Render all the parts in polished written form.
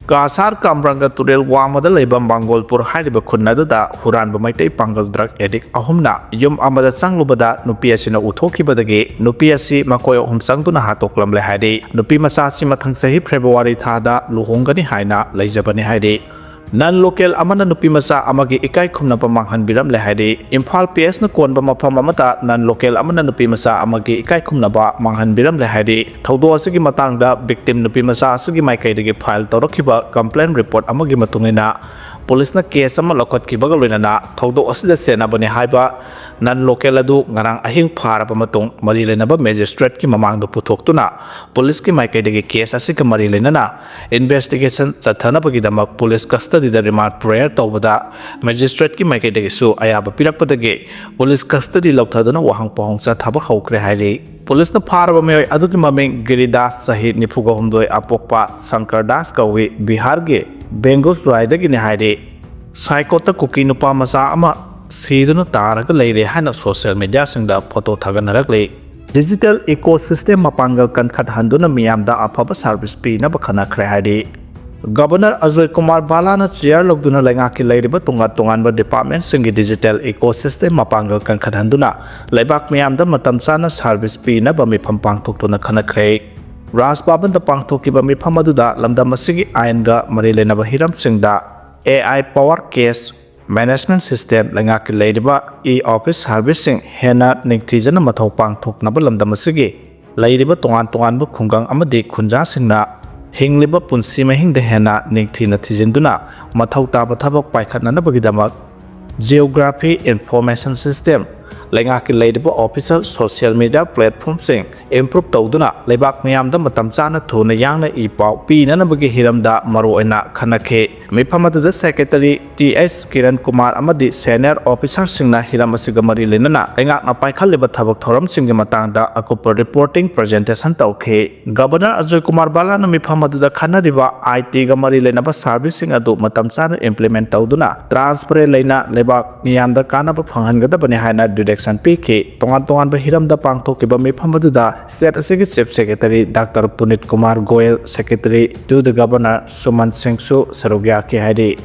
Kasar Kamranga Turel Wamada Leba Mangolpur Haiba Kunadada, Huran Bamaite Pangal Drug Edik Ahumna, Yum Amada Sanglubada, Nupiasina Utoki Badage, Nupiasi Makoyo Humsangtuna Hatoklam Lehade, Nupi Masasi Matangsahi February Tada, Luhongani Haina, Lajabani Hade. Non-local amana nupi masa amagi ikai khumna pa manghanbiramle hade Imphal PS na konba mafam amata non-local amana nupi masa amagi ikai khumna ba manghanbiramle hade thaudo asigi matangda victim nupi masa asigi maikai dege file tawrakhiba complaint report amagi matungina police na case ama lokhatkibaga loinana thaudo asida senabani haiba non-local adu ngarang ahing pharaba matung mari lenaba magistrate ki mamangda puthoktuna police ki maikai dege case asika mari lenana investigation chathana bagidama police custody da remand prayer tawbada magistrate ki maikai dege su ayaba pirakpadage police custody lauthadana wahang pahong cha thaba hawkre haile police na pharaba meoi aduki mameng Giridas sahit nifuga humdoi apokpa Sankardas kawi Bihar ge Bengus Raidagi ni haide Saikota Kuki nupa masa ama Siduna Taraga Lady Hana social media singda photo Taganaragle Digital ecosystem mapangal kan khat handuna miyamda apaba service pi na bakhana khre haide Governor Ajay Kumar Balana chair logduna lengaki leiriba tunga department singi digital ecosystem mapangal kan khat handuna leibak miyamda matam chana service pi na bami phampang thoktuna khana khre Ras Baban the Pangtokiba Mipamaduda, Lamda Masigi Ainga, Marilena Hiram Singda, AI Power Case Management System, Langaki Ladyba, E-Office Servicing, Hena Niktizana Matopang Tok Nabalam the Masigi, Ladyba Tongan Bukungang Amadi Kunja Singna, Hingliba Punsima Hing the Hena Niktina Tizinduna, Matauta Batabak Paikana Bagidamak, Geography Information System, Langaki Ladyba Official Social Media Platform Sing. Improve tawduna lebak miyamda matam chana thuna yangna ipau pina nabagi hiramda maroina khanakhe miphamada secretary TS Kiran Kumar amadi senior officer singna hiram asiga mari lenana engak na paikhal leba thabak thoram singge matangda akupa reporting presentation tawkhe Governor Ajay Kumar Balana miphamada khanariba IT ga mari lenaba servicing adu matam chana implement tawduna transparent leina lebak miyamda kanaba phangangada bani haina direction pk tongan ba hiramda pangthokiba miphamada State Chief Secretary Dr. Punit Kumar Goyal, Secretary to the Governor Suman Singh Su Sarogyaki Hadi.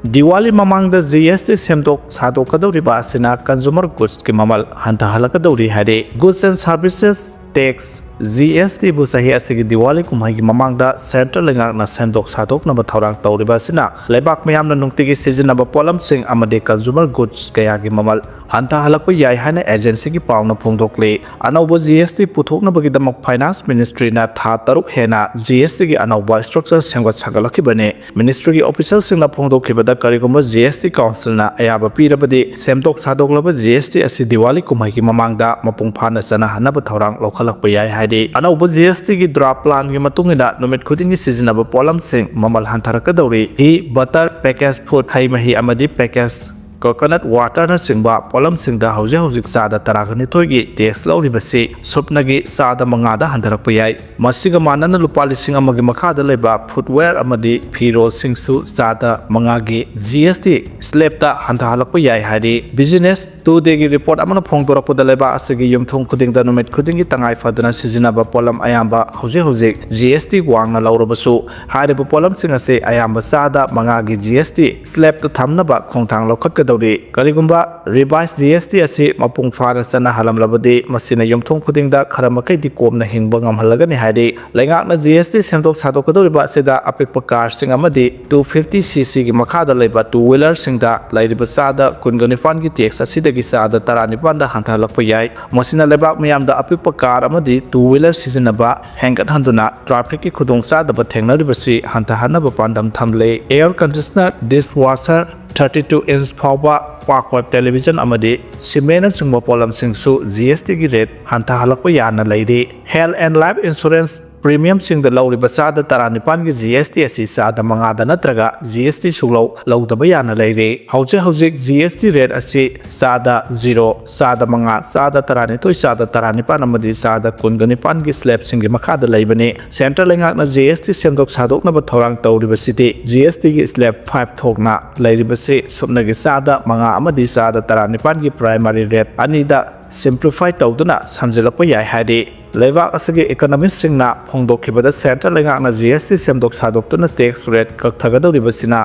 Diwali mamang the GST Semdok Sadok Kadoriba Sina Consumer Goods Kimamal Hanta Halakadori Hadi. Goods and Services Tax GST Busahi Asigi Diwali Kumagi mamang the Central Lengak na Semdok Sadok number Taurang Tauriba Sina. Lebak Mayam na Nungtigi season number Polam Sing Amade Consumer Goods Kayagi Mamal. Hanta halakpa yai hana agency ki pauna phongdokle anauba GST puthokna bagidamak finance ministry na tha taruk hena GST ki anauba structure sengwat sagalaki bane ministry ki official singna phongdokhibada karigumba GST council na ayaba pirabadi semtok sadoklaba GST asi Diwali kumai ki mamangda mapung phana chana hanaba thorang lokhalakpa yai haide anauba GST ki draft plan ki matungina numit khuding ki seasonaba polam sing mamal hantarakadori hi butter package food hai mahi amadi package coconut water na singba polam singda hauzik sada tarakani thoigi tax lauribasi supnagi sada mangada handarakpa yai masiga manana lupa lising amagi makhada leba footwear amadi phiro singsu sada mangagi GST slab ta hanta halakpa yai hari business to degi report amana phongdorakpa leba asigi yumthong khuding da numit khuding gi tangai fadana sizinaba polam ayamba hauzik GST wangna laurabasu hariba polam singase ayamba sada mangagi GST slab ta thamnaba khongthang lokhat Karigumba revised GST asi mapung fara sana halam labadi masina yumthong khudingda kharamakei di komna hingba ngamhalagani haidi lengak na GST semtok sadok kadoriba seda apikpa car sing amadi 250cc gi makhada leba two wheeler singda lairiba sada kungani fan gi tax asidagi sada tarani panda hanthalakpa yai masina lebak miyamda apikpa car amadi two wheeler sizinaba hengat handuna traffic ki khudong sada ba thengnaribasi hantahanaba pandam thamle air conditioner dishwasher 32-inch power Parkweb television amadi Simena Singmo Polam Singsu GST gi rate hanta halakpa yana leidi health and life insurance premium sing the lauri basada taranipan gi GST asi sada mangada natraga GST suglau laudaba yana leidi hauzik GST rate asi sada 0 sada manga sada tarani toi sada taranipan amadi sada kunganipan gi slab sing gi makhada leibani central lengak na GST semdok sadok na ba thorang tawriba city GST gi slab 5 thokna leiribasi supna gi sada manga amadi chada 19 gi primary rate anida simplify tawduna samjilakpa yai hadi leibak asigi economist singna phongdokhibada center lengakna GST semdok sadoktuna tax rate kakthagadauribasina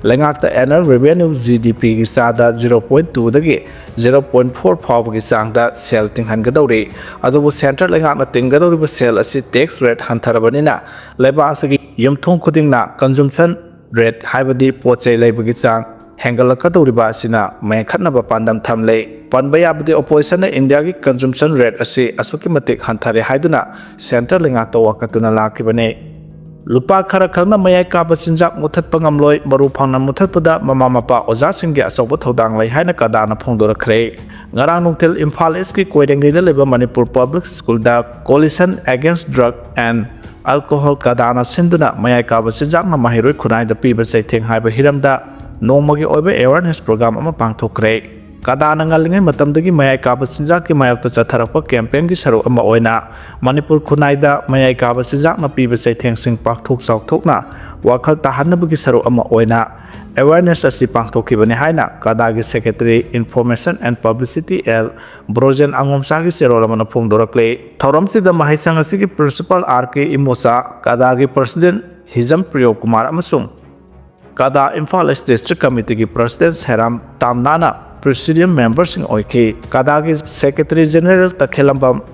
lengakta annual revenue GDP gi chada 0.2 dagi 0.4 phawgi changda sel tinghangadawri adubu center lengakna tinggadawriba sel asi tax rate hantharabanina leibak asigi yumthong khudingna consumption rate haibadi pochai leibagi chang hengalakadawriba asina mekhatnaba pandam thamle panba yabadi opposition na India gi consumption rate asi asuki matik hanthare haiduna center lengakta wakatuna lakibane lupa khara khangna mayai kaba chinjak muthatpa ngamloi maru phangna muthatpada mama mapa oja singge asoba thodang lai haina kadana phongdorakhre ngarang nungthil Imphal East ki koirengri da leba Manipur Public School da Coalition Against Drug and Alcohol kadana sinduna mayai kaba chinjak na mahiroi khunai da piba saitheng haiba hiramda nongmagi oiba awareness program ama pangthokre kadana ngalingai matamdagi mayai kaba chinjak ki mayakta chatharakpa campaign gi saru ama oina Manipur khunai-da mayai kaba chinjak na piba saitheng sing pakthok chawthokna wakhal tahanabagi saru ama oina awareness asi pangthokibani haina kadagi secretary information and publicity L Brojen Angomsagi serolamana phongdorakle thoramsida mahaisang asigi principal RK Imosa kadagi president Hizam Priyo Kumar amasung kada Imphal East District Committee ki President Seram Tamnana Presidium members in Oiki kadagi Secretary General Takhelambam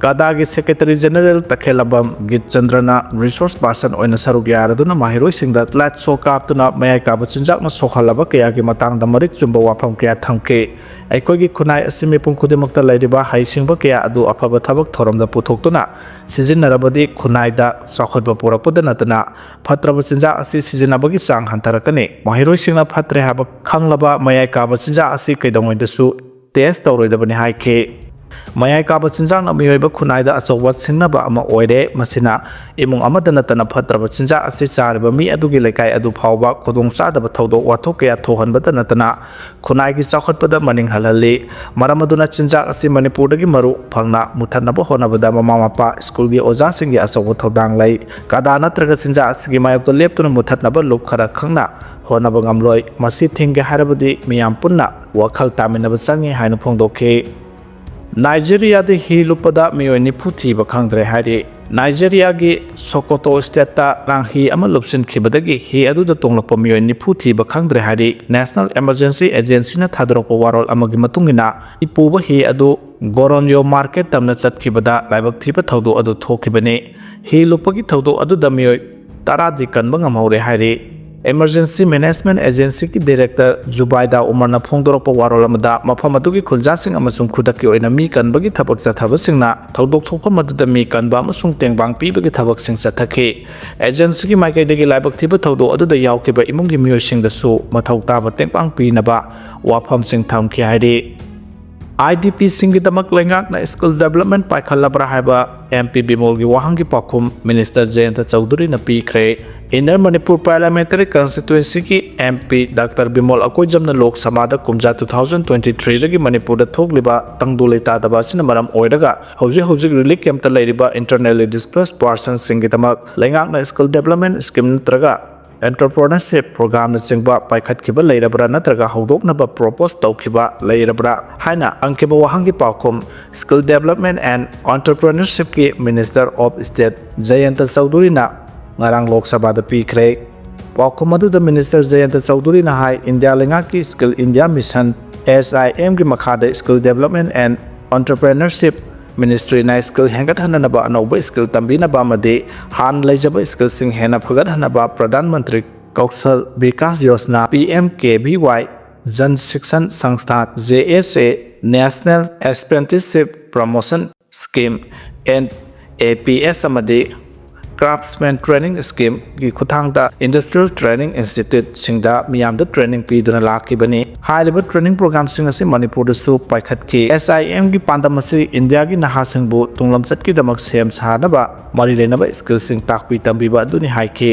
Git Chandrana resource person oina sarugyaaraduna mahiroi singda lat so kaptuna mayai kaba chinjak na sokhalaba kaya gi matang da marik chumba wafam kaya thamke aikogi khunai asimi pungkudimakta lairiba haisingba kaya adu afaba thabak thoramda puthoktuna sijinnarabadi khunai da sakhotba porakpada natana phatraba chinjak asi sijinabagi chang hantarakani mahiroi singna phatre haba khanglaba mayai kaba chinjak asi kaidong dasu test tawroidabani haike mayai kaba chinjak na mioiba khunai da achowa singnaba ama oire masina imung amada natana phatraba chinjak asi chariba mi adugi lekai adu phawba khodong chadaba thodo wathok kaya thohanbada natana khunai gi chakhotpada maning halali maramaduna chinjak asi Manipur dagi maru phangna muthanaba honabada mama mapa school gi oja singi achowa thodang lai kada natraga chinjak asi gi mayok to leptuna muthatnaba luk khara khangna honaba ngamloi masi thingge harabadi miyam punna wakhal taminaba changi haina phongdokhe Nigeria de hilupada Meeoi nipu thiba khangdre hari Nigeria gi Sokoto state ta ranghi ama lupsin khibadagi hi adu da tonglakpa Meeoi nipu thiba khangdre hari National Emergency Agency na thadrokpa warol amagi matungina ipuba hi adu Goronyo market tamna chatkibada laibak thiba thodo adu thokibane hi lupagi thodo adu da Meeoi taradi kanba ngamhore hari Emergency Management Agency ki Director Zubaida Umarna phongdorokpa warol amada mafam adugi khuljasing amasung khudaki oina mi kanbagi thabak chathabasingna thodok thokpam aduda mi kanba amasung tengbang pibagi thabak sing chathakhi agency ki maikaidagi laibak thiba thodo aduda yawkiba imungi miyoisingda su mathau taba tengbang pinaba wafam sing thamki hairi IDP singidamak lengakna skill development paikhalabra haiba MP Bimol gi wahangi pakhum Minister Jayant Chowdhury na pikre Inner Manipur Parliamentary Constituency ki MP Dr. Bimol Akoijamna Lok Sabha da kumja 2023 ragi Manipur da thogliba tangdulei tadaba sina maram oiraga hojik relief camp ta leiriba internally displaced persons singidamak lengakna skill development scheme natraga entrepreneurship program na chingba paikhatkiba leirabra natraga hodoknaba propose tawkhiba leirabra haina angkiba wahangi pakhum skill development and entrepreneurship ki Minister of State Jayant Chowdhury na ngarang Lok Sabha da pikre pakhum adu da Minister Jayant Chowdhury na hai India lengaki Skill India Mission SIM gi makhada skill development and entrepreneurship Ministry na skill hengat hanaba anauba skill tambinaba amadi han leijaba skill sing hena phagat hanaba Pradhan Mantri Kaushal Vikas Yojana PMKVY Jan Shikshan Sansthan JSA National Apprenticeship Promotion Scheme and APS amadi Craftsman Training Scheme gi khuthangda Industrial Training Institute singda miyamda training piduna lakibani haiba training program sing asi Manipur da su paikhatki SIM gi pandam asi India gi nahasingbu tunglamchat ki damak sem sanaba mari renaba skill sing takpi tambiba aduni haike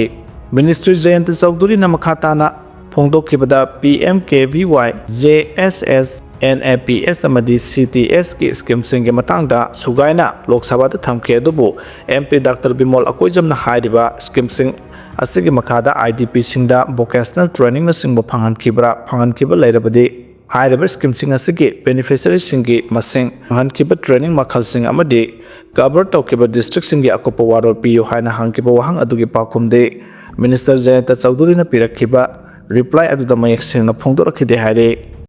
Ministry Jayant Chowdhury na makhatana phongdokhibada PMKVY JSS NAPS amadi CTS ki scheme singe matangda sugaina Lok Sabha da thamke adubu MP Dr. Bimol Akoijamna hairiba scheme sing asigi makhada IDP singda vocational training na singba phangankiba leirabadi ꯍꯥꯏꯔꯤꯕ ꯁ꯭ꯀꯤꯝꯁꯤꯡ ꯑꯁꯤꯒꯤ ꯕꯦꯅꯤꯐꯤꯁꯔꯤꯁꯤꯡꯒꯤ ꯃꯁꯤꯡ, ꯐꯪꯍꯟꯈꯤꯕ training ꯃꯈꯜꯁꯤꯡ ꯑꯃꯗꯤ cover ꯇꯧꯈꯤꯕ ꯗꯤꯁꯇ꯭ꯔꯤꯛꯁꯤꯡꯒꯤ ꯑꯀꯨꯞꯄ ꯋꯥꯔꯣꯜ ꯄꯤꯌꯨ ꯍꯥꯏꯅ ꯍꯪꯈꯤꯕ ꯋꯥꯍꯪ ꯑꯗꯨꯒꯤ ꯄꯥꯎꯈꯨꯝꯗꯤ ꯃꯤꯅꯤꯁꯇꯔ ꯖꯌꯟꯇ ꯆꯧꯙꯨꯔꯤꯅ ꯄꯤꯔꯛꯈꯤꯕ ꯔꯤꯄ꯭ꯂꯥꯏ ꯑꯗꯨꯗ ꯃꯌꯦꯛ ꯁꯦꯡꯅ ꯐꯣꯡꯗꯣꯛꯔꯛꯈꯤꯗꯦ ꯍꯥꯏꯔꯤ꯫